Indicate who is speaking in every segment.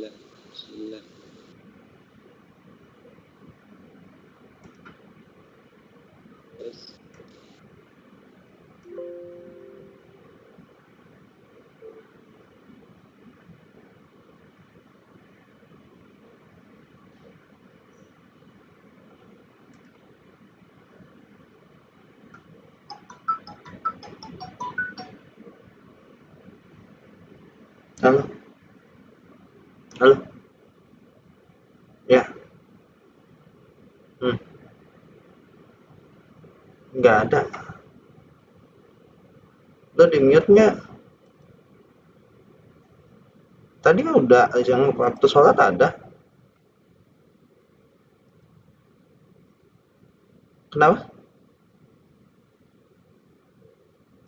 Speaker 1: Bismillah. Bismillah. Terus.
Speaker 2: Halo. Halo. Ya. Nggak ada. Lo di mute nggak? Tadi udah yang waktu sholat ada. Kenapa?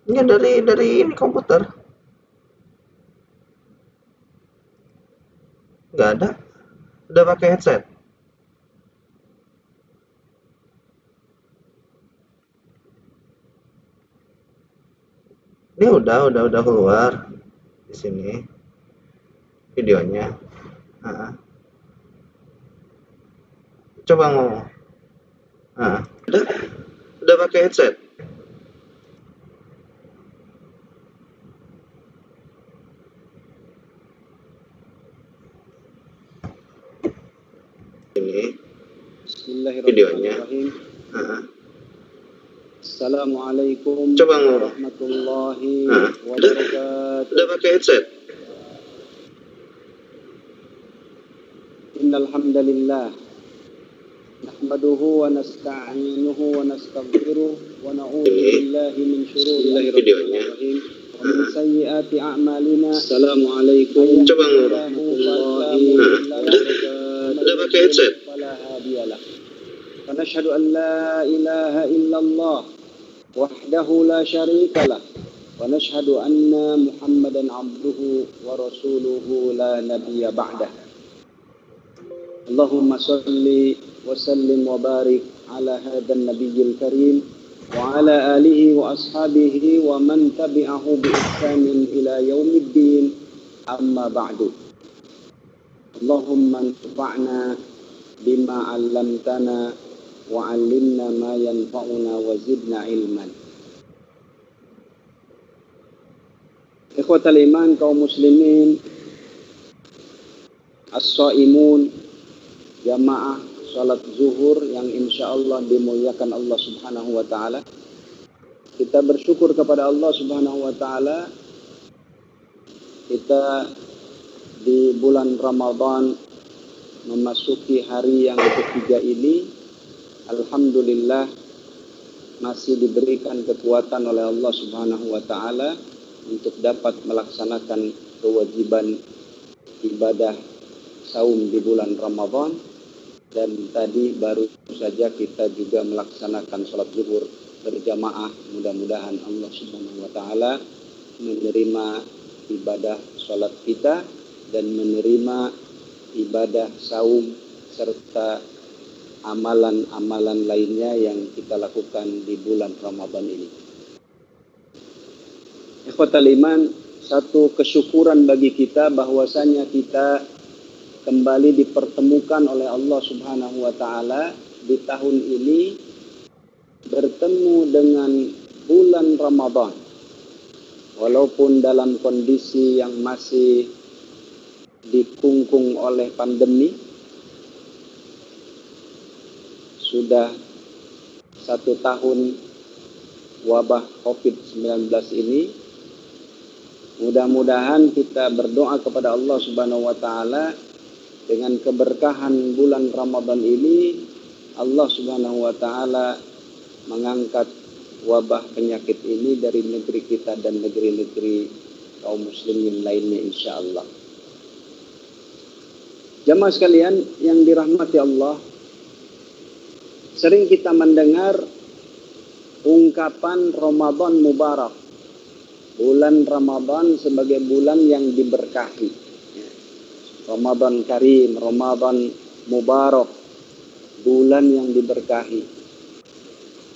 Speaker 2: Nggak dari ini komputer. Nggak ada. Udah pakai headset. Ini udah keluar di sini videonya. Coba ngomong. Udah pakai headset. Ini
Speaker 1: Bismillahirrahmanirrahim. Assalamualaikum warahmatullahi wabarakatuh.
Speaker 2: Udah pakai headset.
Speaker 1: Innal hamdalillah nahmaduhu wa nasta'inuhu wa nastaghfiruh wa na'udzu billahi min shururi anfusina wa min sayyiati a'malina. Assalamualaikum warahmatullahi wabarakatuh.
Speaker 2: Udah pakai headset.
Speaker 1: Fala hadiyalah. Wa nashhadu an la ilaha illallah wahdahu la syarika lah wa nashhadu anna Muhammadan abduhu wa rasuluhu la nabiyya ba'dah. Allahumma salli wa sallim wa barik ala hadzal nabiyil karim wa ala alihi wa ashabihi wa man tabi'ahu bi ihsanin ila yaumiddin, amma ba'du. Allahumma anfa'na bima 'allamtana wa 'allimna ma yanfa'una wa zidna ilman. Ikhwatal iman, kaum muslimin as-shaimun, jamaah salat zuhur yang insyaallah dimuliakan Allah Subhanahu wa taala. Kita bersyukur kepada Allah Subhanahu wa taala, kita di bulan Ramadan memasuki hari yang ketiga ini, alhamdulillah masih diberikan kekuatan oleh Allah Subhanahu wa taala untuk dapat melaksanakan kewajiban ibadah saum di bulan Ramadan. Dan tadi baru saja kita juga melaksanakan sholat zuhur berjamaah. Mudah-mudahan Allah Subhanahu wa taala menerima ibadah sholat kita dan menerima ibadah saum serta amalan-amalan lainnya yang kita lakukan di bulan Ramadan ini. Ikhwatal iman, satu kesyukuran bagi kita bahwasanya kita kembali dipertemukan oleh Allah Subhanahu wa taala di tahun ini, bertemu dengan bulan Ramadan walaupun dalam kondisi yang masih dikungkung oleh pandemi. Sudah 1 tahun wabah COVID-19 ini. Mudah-mudahan kita berdoa kepada Allah Subhanahu wa taala dengan keberkahan bulan Ramadan ini, Allah Subhanahu wa taala mengangkat wabah penyakit ini dari negeri kita dan negeri-negeri kaum muslimin lainnya insyaallah. Jamaah sekalian yang dirahmati Allah, sering kita mendengar ungkapan Ramadan Mubarak, bulan Ramadan sebagai bulan yang diberkahi. Ramadan Karim, Ramadan Mubarak, bulan yang diberkahi.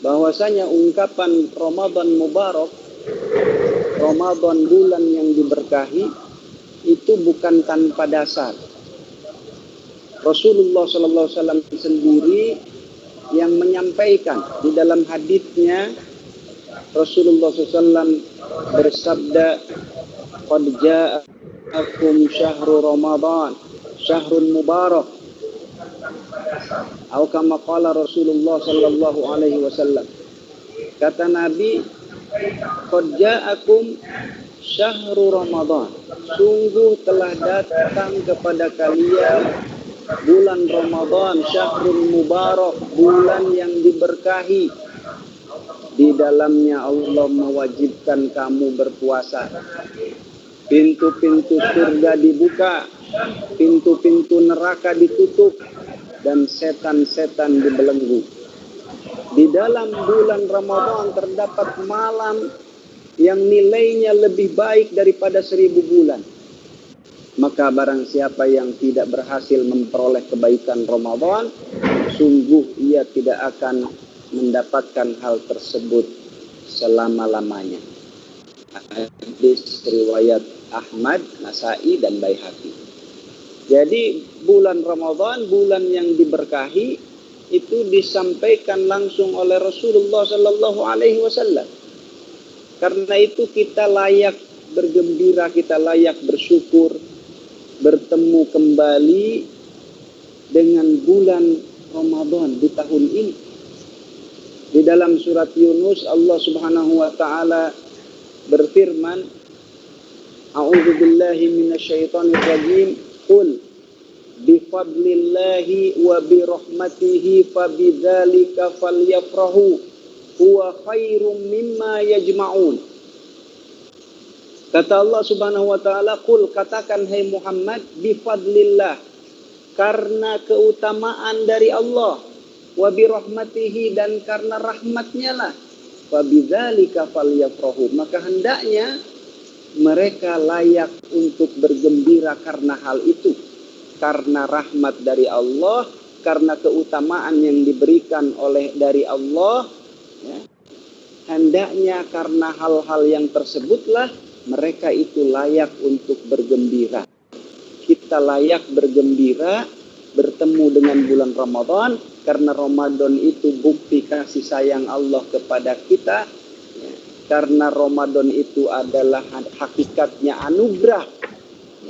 Speaker 1: Bahwasanya ungkapan Ramadan Mubarak, Ramadan bulan yang diberkahi, itu bukan tanpa dasar. Rasulullah Sallallahu Alaihi Wasallam sendiri yang menyampaikan di dalam hadisnya. Rasulullah SAW bersabda, "Qad ja'akum syahru Ramadan, syahrun mubarak." Atau kama qala Rasulullah sallallahu alaihi wasallam. Kata Nabi, "Qad ja'akum syahru Ramadan." Sungguh telah datang kepada kalian bulan Ramadan, syahrun mubarak, bulan yang diberkahi. Di dalamnya Allah mewajibkan kamu berpuasa. Pintu-pintu surga dibuka, pintu-pintu neraka ditutup, dan setan-setan dibelenggu. Di dalam bulan Ramadan terdapat malam yang nilainya lebih baik daripada 1000 bulan. Maka barang siapa yang tidak berhasil memperoleh kebaikan Ramadan, sungguh ia tidak akan mendapatkan hal tersebut selama-lamanya. Hadis riwayat Ahmad, Nasai, dan Baihaqi. Jadi bulan Ramadan, bulan yang diberkahi, itu disampaikan langsung oleh Rasulullah Sallallahu Alaihi Wasallam. Karena itu kita layak bergembira, kita layak bersyukur, bertemu kembali dengan bulan Ramadan di tahun ini. Di dalam surat Yunus Allah Subhanahu wa taala berfirman, "A'udzu billahi minasyaitonir rajim. Qul bi fadlillahi wa bi rahmatihi fabidzalika falyafrahu huwa khairum mimma yajma'un." Kata Allah Subhanahu wa taala, "Qul," katakan hai Muhammad, "bi fadlillah," karena keutamaan dari Allah, wa bi rahmatihi, dan karena rahmatnya lah, fa bidzalika falyafrahu, maka hendaknya mereka layak untuk bergembira karena hal itu, karena rahmat dari Allah, karena keutamaan yang diberikan oleh dari Allah, ya. Hendaknya karena hal-hal yang tersebutlah mereka itu layak untuk bergembira. Kita layak bergembira bertemu dengan bulan Ramadan, karena Ramadan itu bukti kasih sayang Allah kepada kita, ya. Karena Ramadan itu adalah hakikatnya anugerah,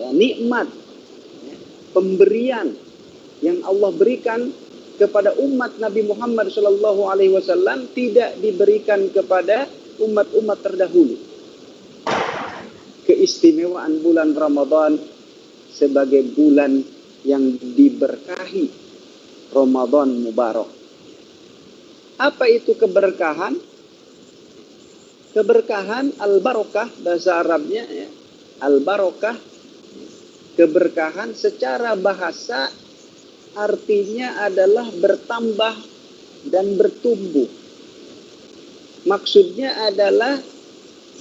Speaker 1: ya, nikmat, ya, pemberian yang Allah berikan kepada umat Nabi Muhammad Shallallahu Alaihi Wasallam, tidak diberikan kepada umat-umat terdahulu. Keistimewaan bulan Ramadan sebagai bulan yang diberkahi, Ramadan mubarak. Apa itu keberkahan? Keberkahan al-barakah, bahasa Arabnya, ya. Al-barakah, keberkahan secara bahasa artinya adalah bertambah dan bertumbuh. Maksudnya adalah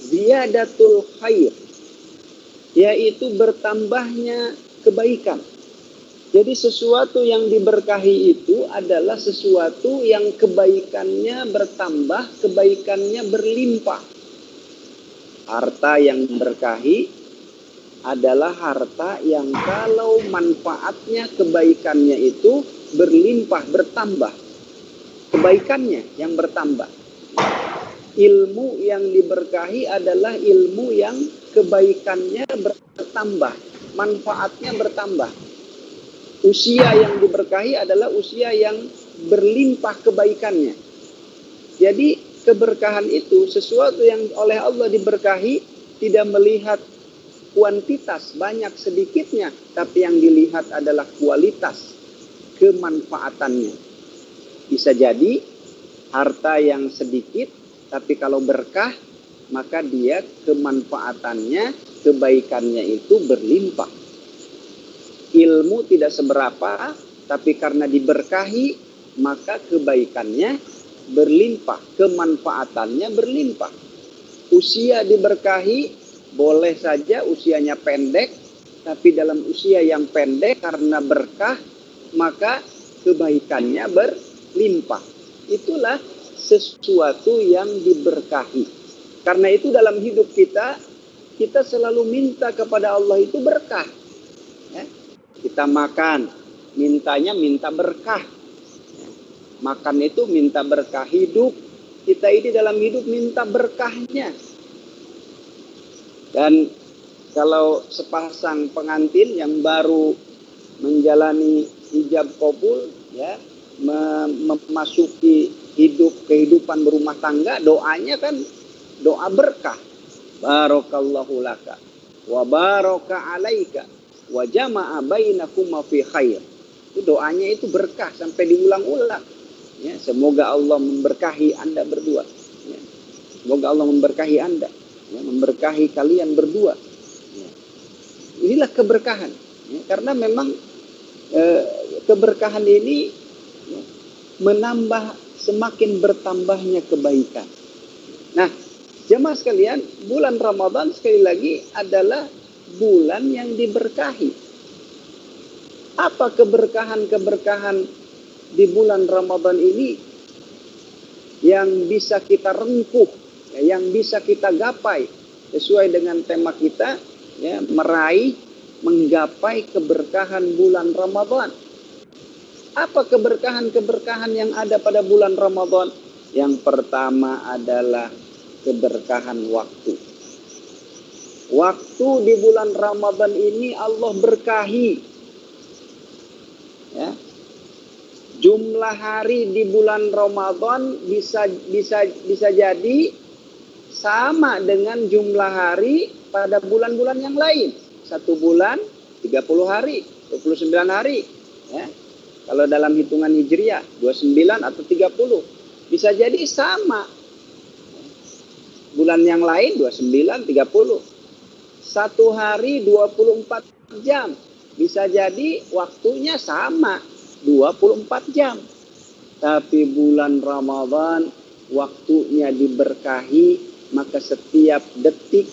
Speaker 1: ziyadatul khair, yaitu bertambahnya kebaikan. Jadi sesuatu yang diberkahi itu adalah sesuatu yang kebaikannya bertambah, kebaikannya berlimpah. Harta yang berkahi adalah harta yang kalau manfaatnya, kebaikannya itu berlimpah, bertambah. Kebaikannya yang bertambah. Ilmu yang diberkahi adalah ilmu yang kebaikannya bertambah, manfaatnya bertambah. Usia yang diberkahi adalah usia yang berlimpah kebaikannya. Jadi keberkahan itu sesuatu yang oleh Allah diberkahi, tidak melihat kuantitas banyak sedikitnya, tapi yang dilihat adalah kualitas kemanfaatannya. Bisa jadi harta yang sedikit, tapi kalau berkah, maka dia kemanfaatannya, kebaikannya itu berlimpah. Ilmu tidak seberapa, tapi karena diberkahi, maka kebaikannya berlimpah, kemanfaatannya berlimpah. Usia diberkahi, boleh saja usianya pendek, tapi dalam usia yang pendek karena berkah, maka kebaikannya berlimpah. Itulah sesuatu yang diberkahi. Karena itu dalam hidup kita, kita selalu minta kepada Allah itu berkah. Ya. Kita makan, mintanya minta berkah. Makan itu minta berkah, hidup kita ini dalam hidup minta berkahnya. Dan kalau sepasang pengantin yang baru menjalani hijab qabul, ya, memasuki kehidupan berumah tangga, doanya kan doa berkah. Barakallahu laka wa baraka alaika wa jama'a bainakuma fi khair. Itu doanya itu berkah sampai diulang-ulang. Ya, semoga Allah memberkahi Anda berdua. Ya, semoga Allah memberkahi Anda, ya, memberkahi kalian berdua. Ya. Inilah keberkahan. Ya, karena memang keberkahan ini, ya, menambah semakin bertambahnya kebaikan. Nah, jemaah sekalian, bulan Ramadan sekali lagi adalah bulan yang diberkahi. Apa keberkahan-keberkahan di bulan Ramadan ini yang bisa kita rengkuh, ya, yang bisa kita gapai sesuai dengan tema kita, ya, menggapai keberkahan bulan Ramadan. Apa keberkahan-keberkahan yang ada pada bulan Ramadan? Yang pertama adalah keberkahan waktu. Waktu di bulan Ramadan ini Allah berkahi. Ya. Jumlah hari di bulan Ramadan bisa jadi sama dengan jumlah hari pada bulan-bulan yang lain. Satu bulan 30 hari, 29 hari. Ya. Kalau dalam hitungan Hijriah 29 atau 30. Bisa jadi sama. Bulan yang lain 29, 30. Satu hari 24 jam. Bisa jadi waktunya sama, 24 jam. Tapi bulan Ramadan waktunya diberkahi, maka setiap detik,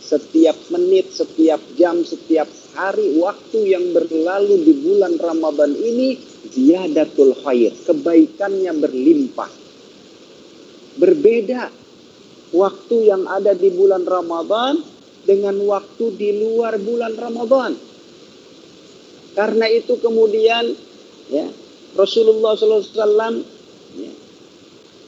Speaker 1: setiap menit, setiap jam, setiap hari waktu yang berlalu di bulan Ramadan ini ziyadatul khair, kebaikannya berlimpah. Berbeda waktu yang ada di bulan Ramadan dengan waktu di luar bulan Ramadan. Karena itu kemudian, ya, Rasulullah SAW, ya,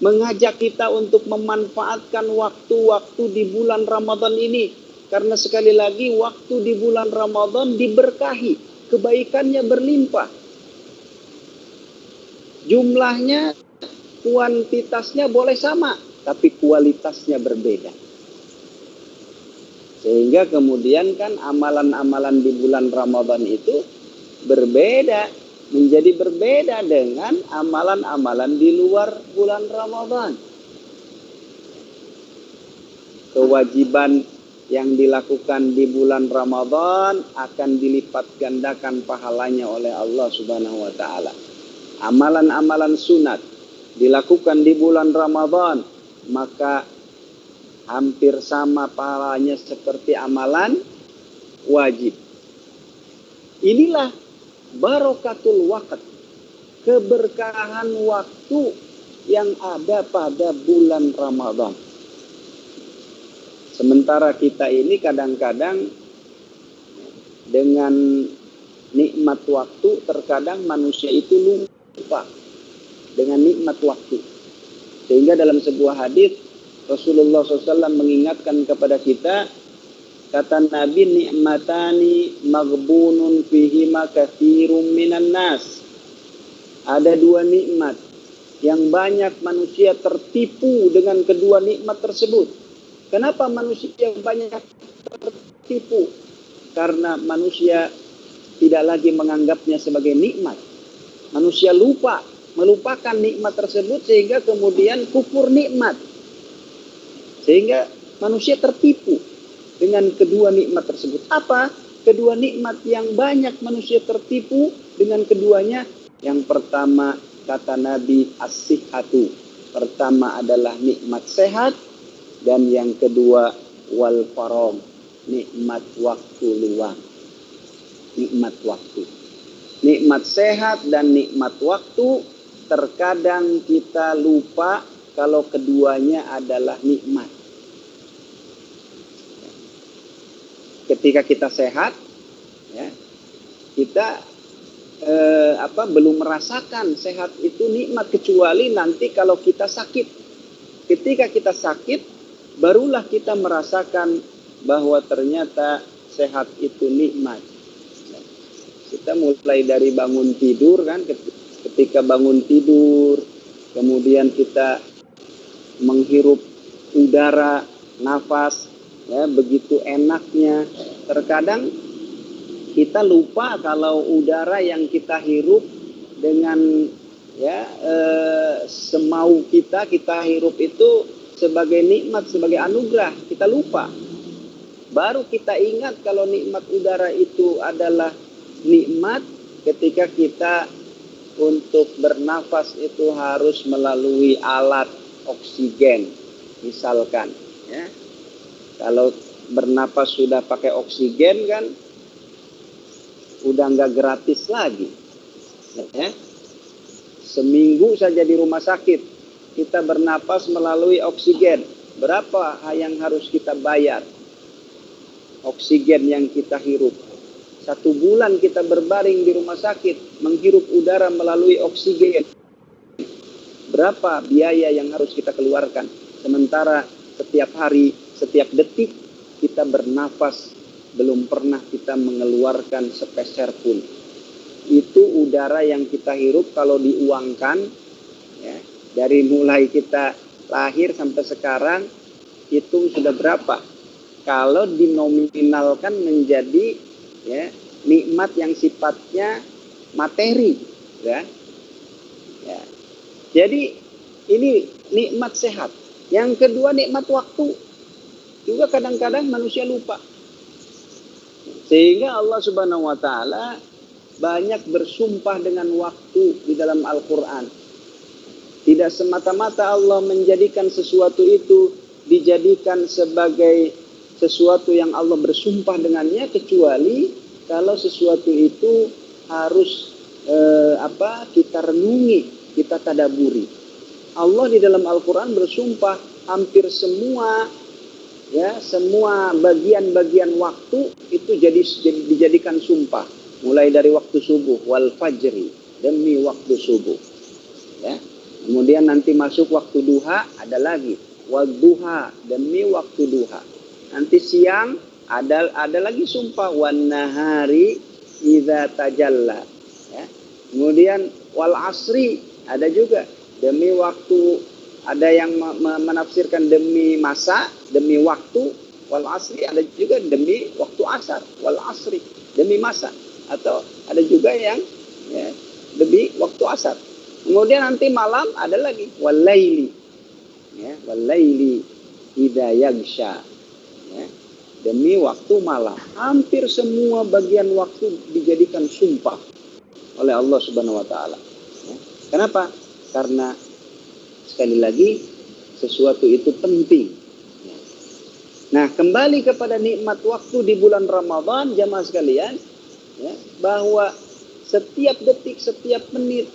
Speaker 1: mengajak kita untuk memanfaatkan waktu-waktu di bulan Ramadan ini. Karena sekali lagi waktu di bulan Ramadan diberkahi, kebaikannya berlimpah. Jumlahnya, kuantitasnya boleh sama, tapi kualitasnya berbeda. Sehingga kemudian kan amalan-amalan di bulan Ramadan itu berbeda, menjadi berbeda dengan amalan-amalan di luar bulan Ramadan. Kewajiban yang dilakukan di bulan Ramadan akan dilipat gandakan pahalanya oleh Allah Subhanahu wa taala. Amalan-amalan sunat dilakukan di bulan Ramadan, maka hampir sama pahalanya seperti amalan wajib. Inilah barokatul waqt, keberkahan waktu yang ada pada bulan Ramadan. Sementara kita ini kadang-kadang dengan nikmat waktu, terkadang manusia itu lupa dengan nikmat waktu. Sehingga dalam sebuah hadis Rasulullah SAW mengingatkan kepada kita, kata Nabi, ni'matani maghbunun fihima katsirun minan nas. Ada dua nikmat yang banyak manusia tertipu dengan kedua nikmat tersebut. Kenapa manusia banyak tertipu? Karena manusia tidak lagi menganggapnya sebagai nikmat. Manusia melupakan nikmat tersebut sehingga kemudian kufur nikmat. Sehingga manusia tertipu dengan kedua nikmat tersebut. Apa? Kedua nikmat yang banyak manusia tertipu dengan keduanya. Yang pertama, kata Nabi, as-sihhatu. Pertama adalah nikmat sehat. Dan yang kedua, wal faragh, nikmat waktu luang. Nikmat waktu. Nikmat sehat dan nikmat waktu, terkadang kita lupa kalau keduanya adalah nikmat. Ketika kita sehat, ya, kita belum merasakan sehat itu nikmat, kecuali nanti kalau kita sakit. Ketika kita sakit, barulah kita merasakan bahwa ternyata sehat itu nikmat. Kita mulai dari bangun tidur kan, ketika bangun tidur, kemudian kita menghirup udara, nafas, ya begitu enaknya. Terkadang kita lupa kalau udara yang kita hirup dengan semau kita hirup itu sebagai nikmat, sebagai anugerah. Kita lupa. Baru kita ingat kalau nikmat udara itu adalah nikmat ketika kita untuk bernafas itu harus melalui alat oksigen, misalkan. Ya. Kalau bernafas sudah pakai oksigen kan, udah nggak gratis lagi. Ya. Seminggu saja di rumah sakit kita bernapas melalui oksigen, berapa yang harus kita bayar oksigen yang kita hirup? 1 bulan kita berbaring di rumah sakit menghirup udara melalui oksigen, berapa biaya yang harus kita keluarkan? Sementara setiap hari, setiap detik kita bernafas, belum pernah kita mengeluarkan sepeser pun. Itu udara yang kita hirup kalau diuangkan, ya, dari mulai kita lahir sampai sekarang, itu sudah berapa? Kalau dinominalkan menjadi nikmat yang sifatnya materi, ya. Ya. Jadi ini nikmat sehat. Yang kedua nikmat waktu. Juga kadang-kadang manusia lupa. Sehingga Allah Subhanahu wa taala banyak bersumpah dengan waktu di dalam Al-Quran. Tidak semata-mata Allah menjadikan sesuatu itu dijadikan sebagai sesuatu yang Allah bersumpah dengannya, kecuali kalau sesuatu itu harus kita renungi, kita tadaburi. Allah di dalam Al-Quran bersumpah hampir semua bagian-bagian waktu itu dijadikan sumpah. Mulai dari waktu subuh, wal fajri, demi waktu subuh. Ya. Kemudian nanti masuk waktu duha, ada lagi wadduha, demi waktu duha. Nanti siang ada lagi sumpah, wan nahari idza tajalla. Ya. Kemudian wal asri, ada juga demi waktu, ada yang menafsirkan demi masa, demi waktu. Wal asri, ada juga demi waktu asar, wal asri, demi masa. Atau ada juga yang demi waktu asar. Kemudian nanti malam ada lagi walaili, walaili idza yaghsha, demi waktu malam. Hampir semua bagian waktu dijadikan sumpah oleh Allah Subhanahu wa taala. Kenapa? Karena sekali lagi sesuatu itu penting. Nah, kembali kepada nikmat waktu di bulan Ramadan, jamaah sekalian, bahwa setiap detik, setiap menit,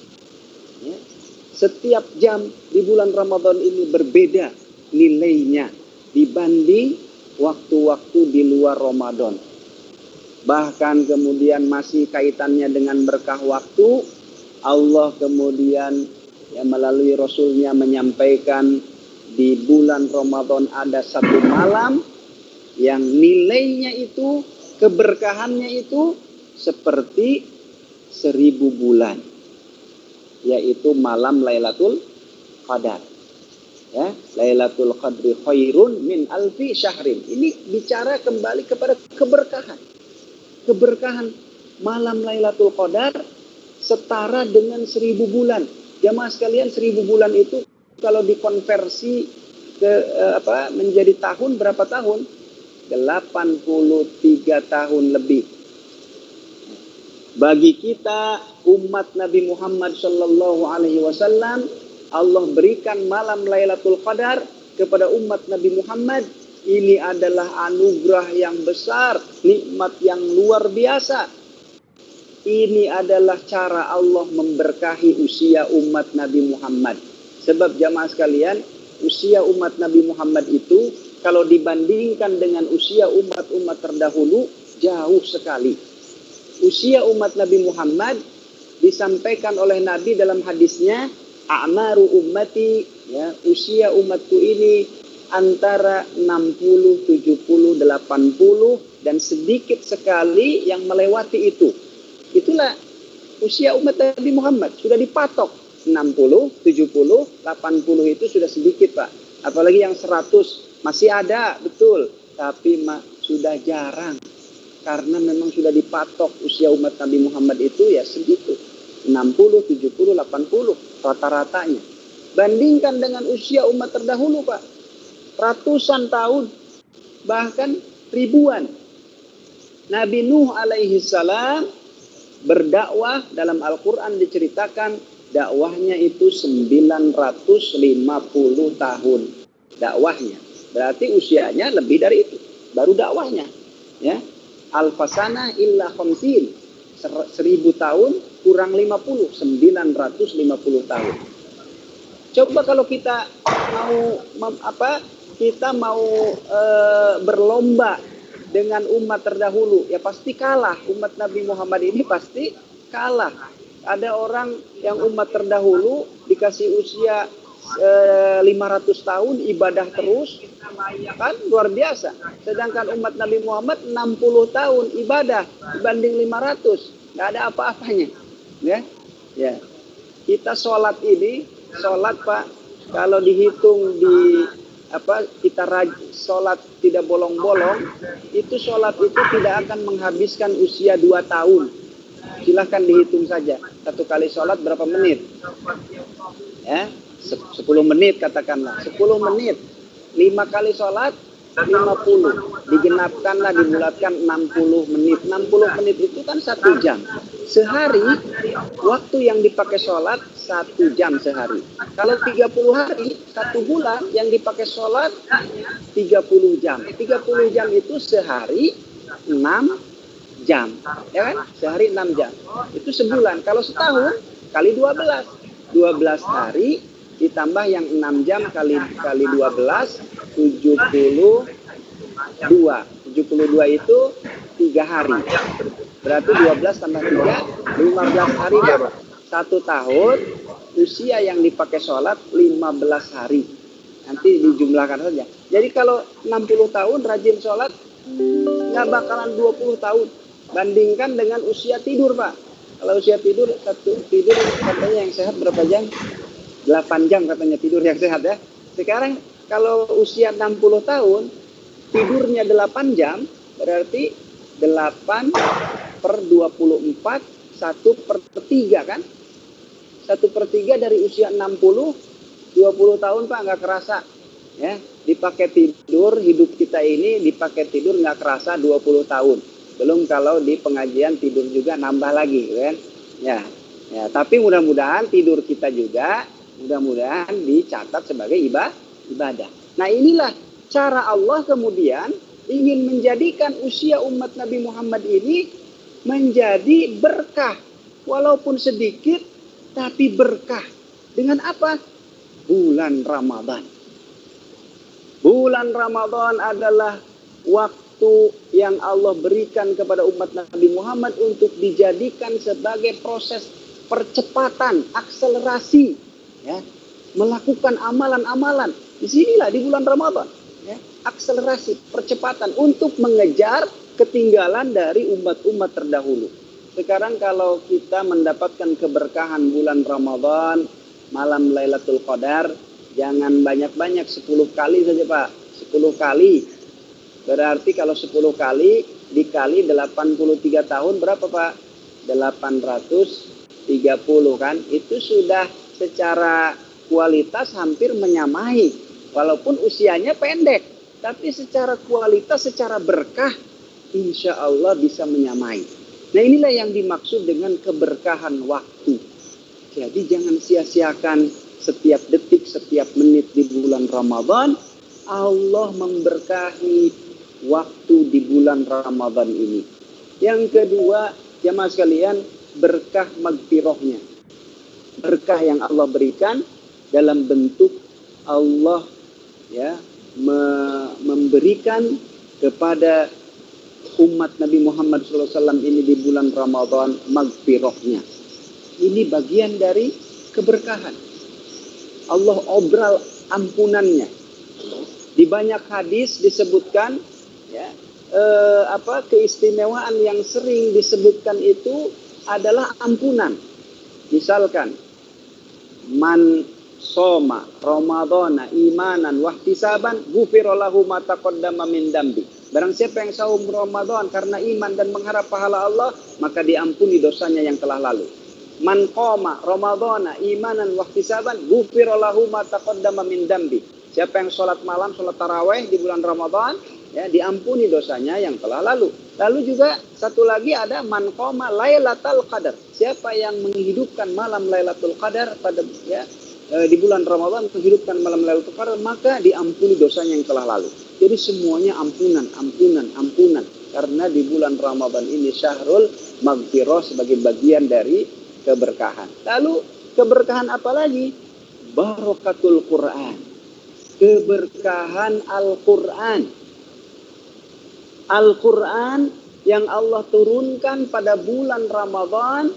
Speaker 1: setiap jam di bulan Ramadan ini berbeda nilainya dibanding waktu-waktu di luar Ramadan. Bahkan kemudian masih kaitannya dengan berkah waktu, Allah kemudian melalui Rasulnya menyampaikan di bulan Ramadan ada satu malam yang nilainya itu, keberkahannya itu seperti 1000 bulan, yaitu malam Lailatul Qadar. Ya, Lailatul Qadri khairun min alfi syahrin. Ini bicara kembali kepada keberkahan. Keberkahan malam Lailatul Qadar setara dengan 1000 bulan. Jamaah sekalian, 1000 bulan itu kalau dikonversi ke menjadi tahun, berapa tahun? 83 tahun lebih. Bagi kita umat Nabi Muhammad sallallahu alaihi wasallam, Allah berikan malam Lailatul Qadar kepada umat Nabi Muhammad. Ini adalah anugerah yang besar, nikmat yang luar biasa. Ini adalah cara Allah memberkahi usia umat Nabi Muhammad. Sebab jamaah sekalian, usia umat Nabi Muhammad itu kalau dibandingkan dengan usia umat-umat terdahulu jauh sekali. Usia umat Nabi Muhammad disampaikan oleh Nabi dalam hadisnya, a'maru ummati, ya, usia umatku ini antara 60, 70, 80 dan sedikit sekali yang melewati itu. Itulah usia umat Nabi Muhammad, sudah dipatok 60, 70, 80 itu sudah sedikit, Pak. Apalagi yang 100 masih ada, betul, tapi sudah jarang. Karena memang sudah dipatok usia umat Nabi Muhammad itu ya segitu. 60, 70, 80 rata-ratanya. Bandingkan dengan usia umat terdahulu, Pak. Ratusan tahun, bahkan ribuan. Nabi Nuh alaihi salam berdakwah, dalam Al-Quran diceritakan dakwahnya itu 950 tahun. Dakwahnya. Berarti usianya lebih dari itu. Baru dakwahnya. Ya. Alfasana illa khamsin. 1000 tahun kurang 50. 950 tahun. Coba kalau kita mau berlomba dengan umat terdahulu, ya pasti kalah. Umat Nabi Muhammad ini pasti kalah. Ada orang yang umat terdahulu dikasih usia 500 tahun ibadah terus, kan luar biasa. Sedangkan umat Nabi Muhammad 60 tahun ibadah dibanding 500, nggak ada apa-apanya. Ya. Kita sholat Pak, kalau dihitung kita sholat tidak bolong-bolong, itu sholat itu tidak akan menghabiskan usia 2 tahun. Silahkan dihitung saja. Satu kali sholat berapa menit? Ya, 10 menit katakanlah. 10 menit. 5 kali sholat 50. Digenapkanlah, dibulatkan 60 menit. 60 menit itu kan 1 jam. Sehari, waktu yang dipakai sholat 1 jam sehari. Kalau 30 hari, 1 bulan yang dipakai sholat 30 jam. 30 jam itu sehari 6 jam. Ya kan? Sehari 6 jam. Itu sebulan. Kalau setahun, kali 12. 12 hari ditambah yang 6 jam kali 12, 72. 72 itu 3 hari. Berarti 12 tambah 3, 15 hari, Bapak. 1 tahun, usia yang dipakai sholat 15 hari. Nanti dijumlahkan saja. Jadi kalau 60 tahun rajin sholat, nggak bakalan 20 tahun. Bandingkan dengan usia tidur, Pak. Kalau usia tidur katanya yang sehat berapa jam? 8 jam katanya tidur yang sehat ya. Sekarang kalau usia 60 tahun, tidurnya 8 jam, berarti 8 per 24, 1/3 kan? 1/3 dari usia 60, 20 tahun Pak, nggak kerasa. Ya, dipakai tidur, hidup kita ini dipakai tidur nggak kerasa 20 tahun. Belum kalau di pengajian tidur juga nambah lagi, kan? Ya, tapi mudah-mudahan tidur kita juga mudah-mudahan dicatat sebagai ibadah. Nah, inilah cara Allah kemudian ingin menjadikan usia umat Nabi Muhammad ini menjadi berkah. Walaupun sedikit, tapi berkah. Dengan apa? Bulan Ramadan. Bulan Ramadan adalah waktu yang Allah berikan kepada umat Nabi Muhammad untuk dijadikan sebagai proses percepatan, akselerasi, ya, melakukan amalan-amalan. Disinilah di bulan Ramadan, ya, akselerasi, percepatan untuk mengejar ketinggalan dari umat-umat terdahulu. Sekarang kalau kita mendapatkan keberkahan bulan Ramadan, malam Lailatul Qadar, jangan banyak-banyak, 10 kali saja Pak, 10 kali. Berarti kalau 10 kali dikali 83 tahun berapa Pak? 830 kan? Itu sudah secara kualitas hampir menyamai. Walaupun usianya pendek. Tapi secara kualitas, secara berkah, insya Allah bisa menyamai. Nah, inilah yang dimaksud dengan keberkahan waktu. Jadi jangan sia-siakan setiap detik, setiap menit di bulan Ramadan. Allah memberkahi waktu di bulan Ramadan ini. Yang kedua, jamaah sekalian, berkah magfirahnya. Berkah yang Allah berikan dalam bentuk Allah ya memberikan kepada umat Nabi Muhammad SAW ini di bulan Ramadan magfirahnya. Ini bagian dari keberkahan. Allah obral ampunannya. Di banyak hadis disebutkan, ya, keistimewaan yang sering disebutkan itu adalah ampunan. Misalkan, man soma ramadhana imanan wahtisaban ghufira lahu ma taqaddama min dambi. Barang siapa yang saum Ramadan karena iman dan mengharap pahala Allah, maka diampuni dosanya yang telah lalu. Man qama ramadhana imanan wahtisaban ghufira lahu ma taqaddama min dambi. Siapa yang sholat malam, sholat taraweh di bulan Ramadan, ya, diampuni dosanya yang telah lalu. Lalu juga satu lagi ada man qama lailatul qadar. Siapa yang menghidupkan malam Lailatul Qadar pada, ya, di bulan Ramadan, menghidupkan malam Lailatul Qadar, maka diampuni dosanya yang telah lalu. Jadi semuanya ampunan. Karena di bulan Ramadan ini syahrul maghfirah sebagai bagian dari keberkahan. Lalu keberkahan apa lagi? Barakatul Quran. Keberkahan Al-Quran. Al-Quran yang Allah turunkan pada bulan Ramadan.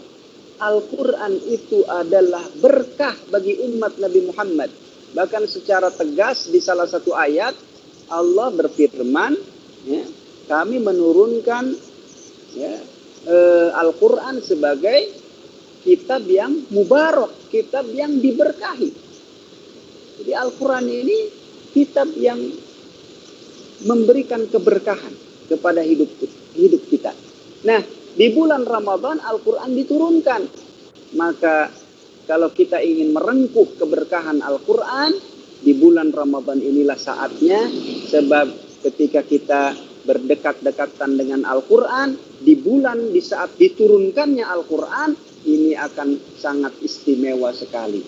Speaker 1: Al-Quran itu adalah berkah bagi umat Nabi Muhammad. Bahkan secara tegas di salah satu ayat Allah berfirman, ya, kami menurunkan, ya, Al-Quran sebagai kitab yang mubarak, kitab yang diberkahi. Jadi Al-Quran ini kitab yang memberikan keberkahan kepada hidup kita. Nah, di bulan Ramadan Al-Quran diturunkan. Maka kalau kita ingin merengkuh keberkahan Al-Quran, di bulan Ramadan inilah saatnya. Sebab ketika kita berdekat-dekatan dengan Al-Quran, di saat diturunkannya Al-Quran, ini akan sangat istimewa sekali.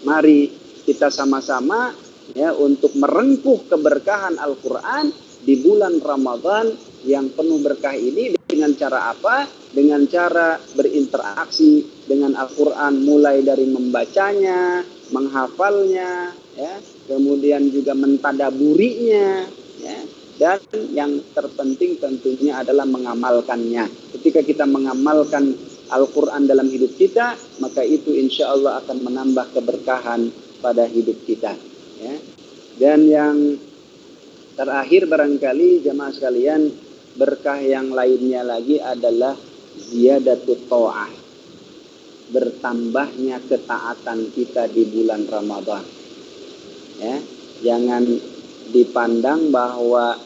Speaker 1: Mari kita sama-sama, ya, untuk merengkuh keberkahan Al-Quran di bulan Ramadan yang penuh berkah ini. Dengan cara apa? Dengan cara berinteraksi dengan Al-Quran, mulai dari membacanya, menghafalnya, ya, kemudian juga mentadaburinya, ya, dan yang terpenting tentunya adalah mengamalkannya. Ketika kita mengamalkan Al-Quran dalam hidup kita, maka itu insya Allah akan menambah keberkahan pada hidup kita, ya. Dan yang terakhir barangkali jamaah sekalian, berkah yang lainnya lagi adalah ziyadatut ta'ah, bertambahnya ketaatan kita di bulan Ramadan, ya. Jangan dipandang bahwa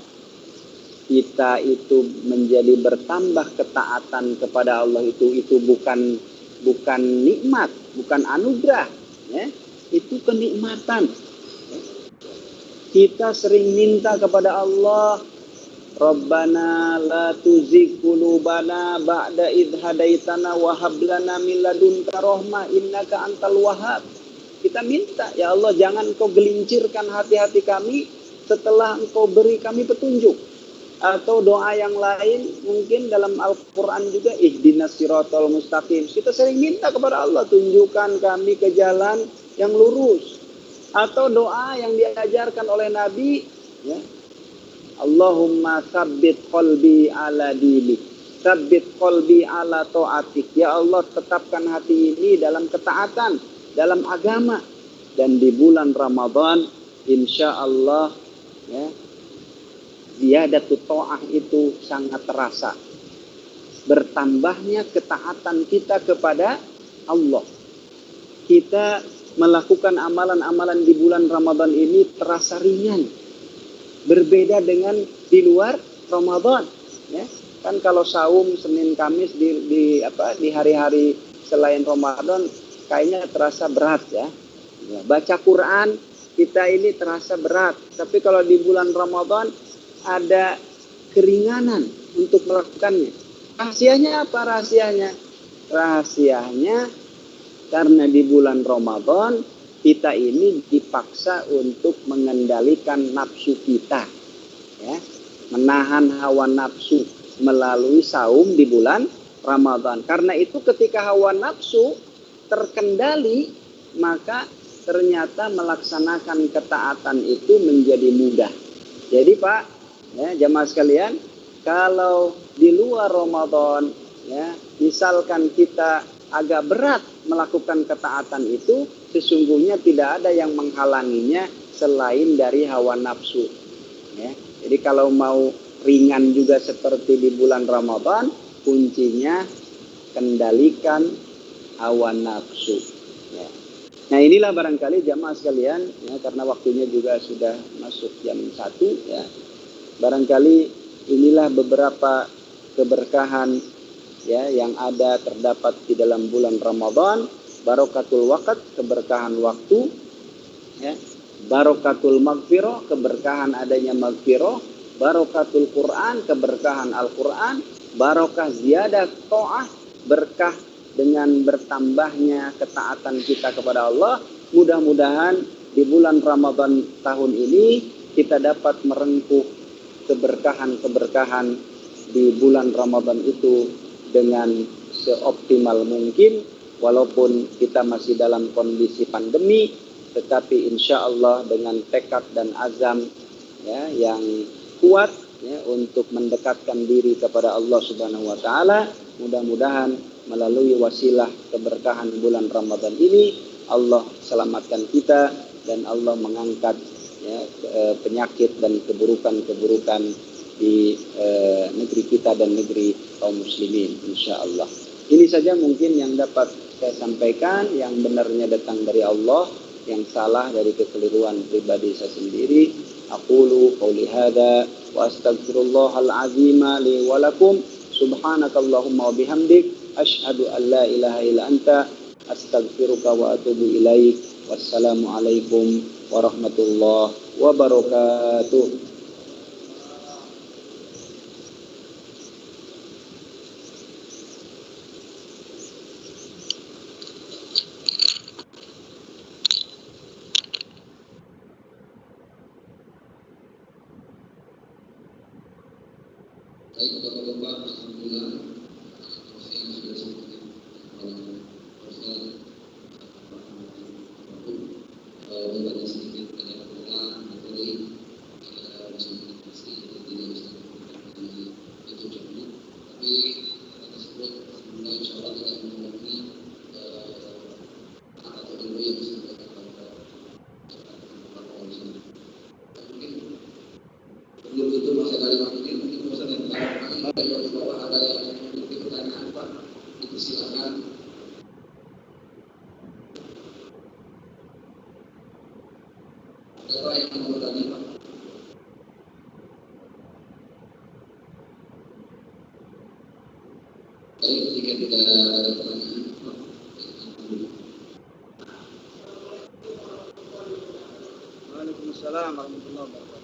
Speaker 1: kita itu menjadi bertambah ketaatan kepada Allah itu bukan nikmat, bukan anugerah, ya. Itu kenikmatan. Kita sering minta kepada Allah, Rabbana la tuzigh qulubana ba'da idh hadaitana wa hab lana min ladunka rahmah innaka antal wahhab. Kita minta, ya Allah, jangan Engkau gelincirkan hati-hati kami setelah Engkau beri kami petunjuk. Atau doa yang lain mungkin dalam Al-Quran juga, ihdinas siratal mustaqim. Kita sering minta kepada Allah, tunjukkan kami ke jalan yang lurus. Atau doa yang diajarkan oleh Nabi, ya, Allahumma tsabbit qalbi ala dinik, tsabbit qalbi ala ta'atik. Ya Allah, tetapkan hati ini dalam ketaatan, dalam agama. Dan di bulan Ramadan insya Allah, ya, ziyadatut ta'ah itu sangat terasa. Bertambahnya ketaatan kita kepada Allah. Kita melakukan amalan-amalan di bulan Ramadan ini terasa ringan. Berbeda dengan di luar Ramadan, ya. Kan kalau saum Senin Kamis di hari-hari selain Ramadan kayaknya terasa berat, ya. Baca Quran kita ini terasa berat. Tapi kalau di bulan Ramadan ada keringanan untuk melakukannya. Rahasianya apa rahasianya? Rahasianya karena di bulan Ramadan kita ini dipaksa untuk mengendalikan nafsu kita, ya, menahan hawa nafsu melalui saum di bulan Ramadan. Karena itu ketika hawa nafsu terkendali, maka ternyata melaksanakan ketaatan itu menjadi mudah. Jadi Pak, ya, jamaah sekalian, kalau di luar Ramadan, ya, misalkan kita agak berat melakukan ketaatan itu, sesungguhnya tidak ada yang menghalanginya selain dari hawa nafsu. Ya. Jadi kalau mau ringan juga seperti di bulan Ramadan, kuncinya kendalikan hawa nafsu. Ya. Nah inilah barangkali jamaah sekalian, ya, karena waktunya juga sudah masuk jam 1, ya. Barangkali inilah beberapa keberkahan, ya, yang ada terdapat di dalam bulan Ramadan. Barokatul waqt, keberkahan waktu, ya. Barokatul maghfirah, keberkahan adanya maghfirah. Barokatul Quran, keberkahan Al-Quran. Barokah ziyadah ta'ah, berkah dengan bertambahnya ketaatan kita kepada Allah. Mudah-mudahan di bulan Ramadan tahun ini kita dapat merengkuh keberkahan-keberkahan di bulan Ramadan itu dengan seoptimal mungkin, walaupun kita masih dalam kondisi pandemi, tetapi insya Allah dengan tekad dan azam, ya, yang kuat, ya, untuk mendekatkan diri kepada Allah Subhanahu wa taala, mudah-mudahan melalui wasilah keberkahan bulan Ramadan ini Allah selamatkan kita dan Allah mengangkat, ya, penyakit dan keburukan-keburukan di negeri kita dan negeri kaum muslimin insyaallah. Ini saja mungkin yang dapat saya sampaikan, yang benarnya datang dari Allah, yang salah dari kekeliruan pribadi saya sendiri. Aqulu qouli hadza wa astaghfirullahal azim li wa lakum. Subhanakallahumma wa bihamdik asyhadu an la ilaha illa anta astaghfiruka wa atubu ilaik. Wassalamu alaikum warahmatullahi wabarakatuh.
Speaker 3: Baik, Bapak-Bapak, alhamdulillah yang sudah disebutkan oleh Ustaz bertanya sedikit pada pola materi presentasi yang tidak bisa dilakukan di itu jamnya, tapi tersebut alhamdulillah insya Allah tidak mengulangi atau ilmu yang disampaikan pada mungkin belum itu masih ada yang mungkin Ustaz yang dari bawah ada yang memiliki pertanyaan Pak, dipersilakan. Ada yang mau bertanya Pak? Baik, jika tidak ada pertanyaan Pak.
Speaker 1: Waalaikumsalam warahmatullahi wabarakatuh.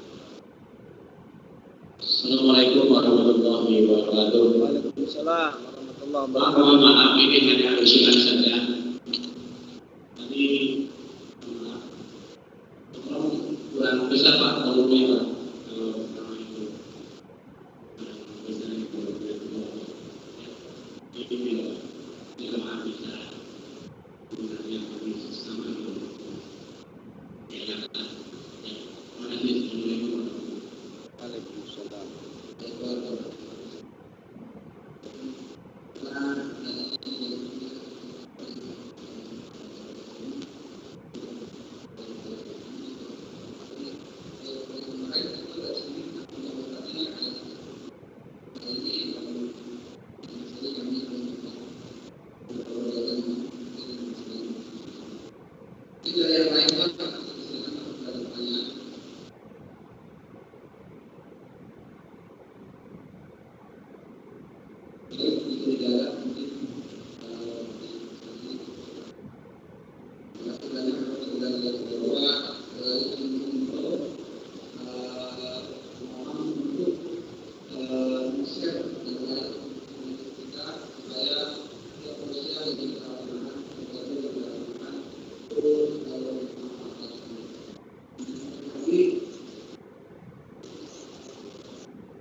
Speaker 3: Assalamualaikum warahmatullahi wabarakatuh.
Speaker 1: Waalaikumsalam warahmatullahi wabarakatuh.
Speaker 3: Mohon maaf, ini hanya usulan saja. Tadi kurang besar Pak volumenya Pak. Jika maaf bisa sebenarnya kami sama itu. Ya, terima kasih. Assalamualaikum.
Speaker 1: Waalaikumsalam.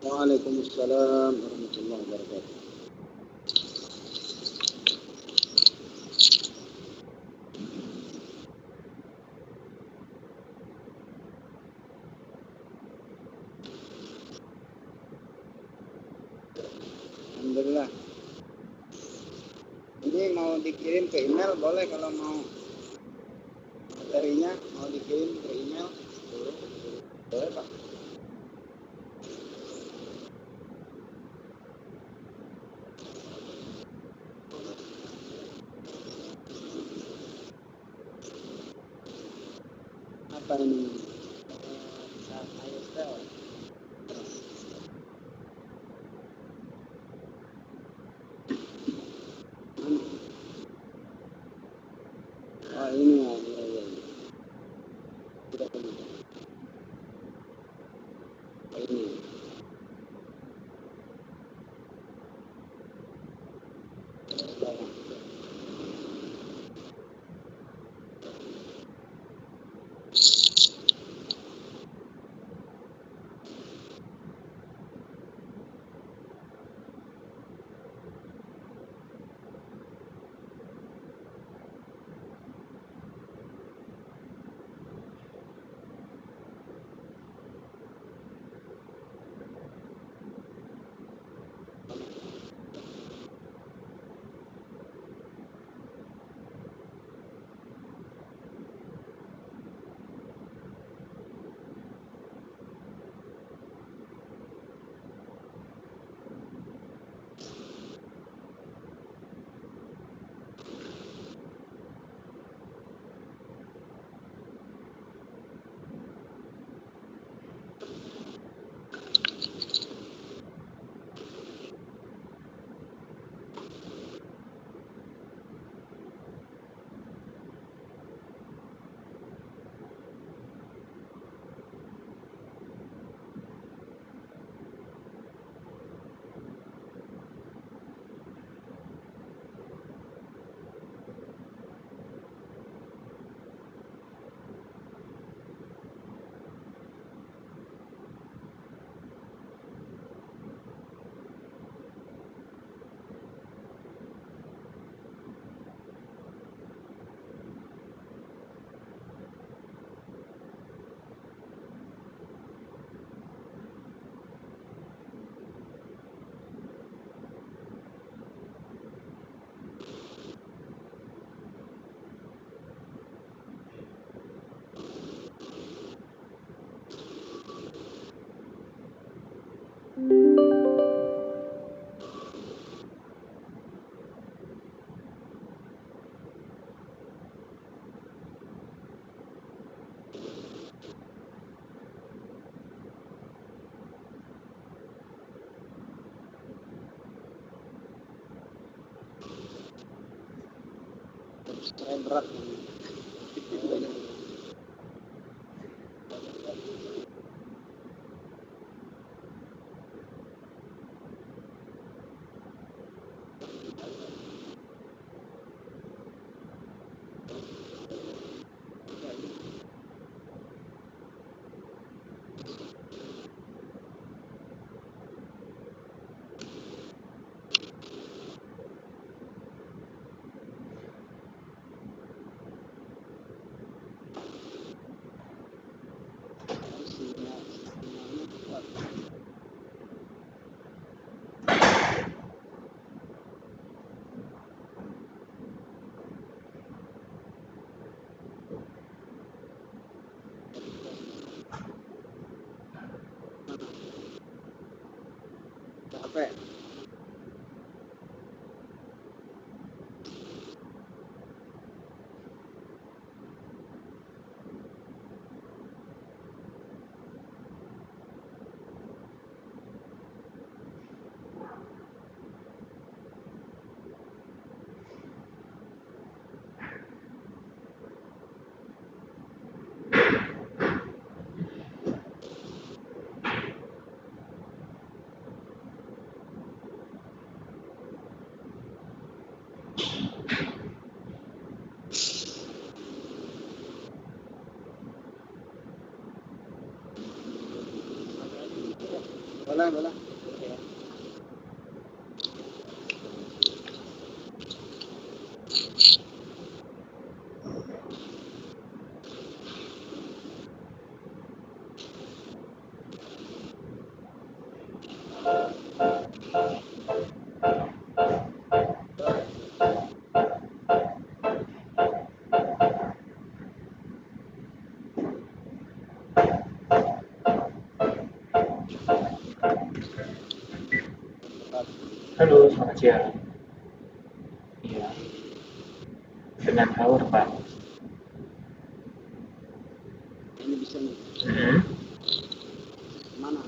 Speaker 1: Waalaikumsalam warahmatullahi wabarakatuh. Alhamdulillah. Ini mau dikirim ke email boleh, kalau mau materinya mau dikirim ke email boleh Pak. Apa ini? Oh ini ya, ya. Tidak perlu. Oh, ini. Saya berat ini. Capek. Boleh, boleh.
Speaker 4: Halo, selamat siang. Iya, dengan sahur, Pak.
Speaker 1: Ini bisa nih.
Speaker 4: Hmm.
Speaker 1: Mana?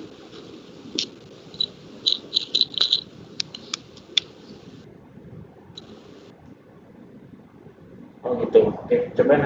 Speaker 4: Oh gitu. Oke, coba